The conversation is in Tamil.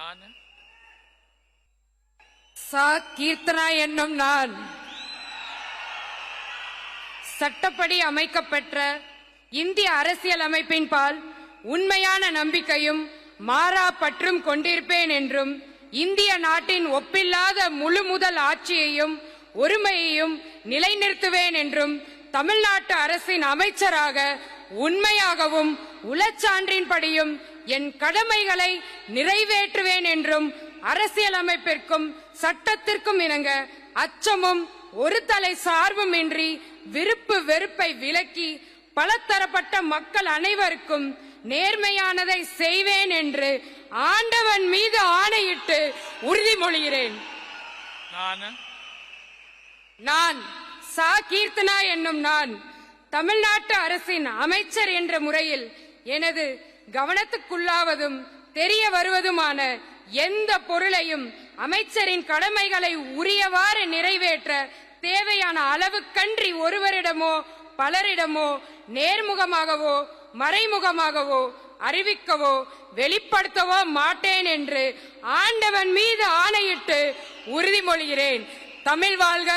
நான் சா கீர்த்தனா என்னும் நான் சட்டப்படி அமைக்கப்பெற்ற இந்திய அரசியல் அமைப்பின் பால் உண்மையான நம்பிக்கையும் மாறா பற்றும் கொண்டிருப்பேன் என்றும் இந்திய நாட்டின் ஒப்பில்லாத முழு முதல் ஆட்சியையும் ஒருமையையும் நிலைநிறுத்துவேன் என்றும் தமிழ்நாட்டு அரசின் அமைச்சராக உண்மையாகவும் உளச்சான்றின்படியும் என் கடமைகளை நிறைவேற்றுவேன் என்றும் அரசியலமைப்பிற்கும் சட்டத்திற்கும் இணங்க அச்சமும் ஒரு தலை சார்பும் இன்றி விருப்பு வெறுப்பை விலக்கி பலதரப்பட்ட மக்கள் அனைவருக்கும் நேர்மையானதை செய்வேன் என்று ஆண்டவன் மீது ஆணையிட்டு உறுதிமொழிகிறேன். நான் சா கீர்த்தனா என்னும் நான் தமிழ்நாட்டு அரசின் அமைச்சர் என்ற முறையில் எனது கவனத்துக்குள்ளாவதும் தெரிய வருவதுமான எந்த பொருளையும் அமைச்சரின் கடமைகளை உரியவாறு நிறைவேற்ற தேவையான அளவுக்கன்றி ஒருவரிடமோ பலரிடமோ நேர்முகமாகவோ மறைமுகமாகவோ அறிவிக்கவோ வெளிப்படுத்தவோ மாட்டேன் என்று ஆண்டவன் மீது ஆணையிட்டு உறுதிமொழிகிறேன். தமிழ் வாழ்க!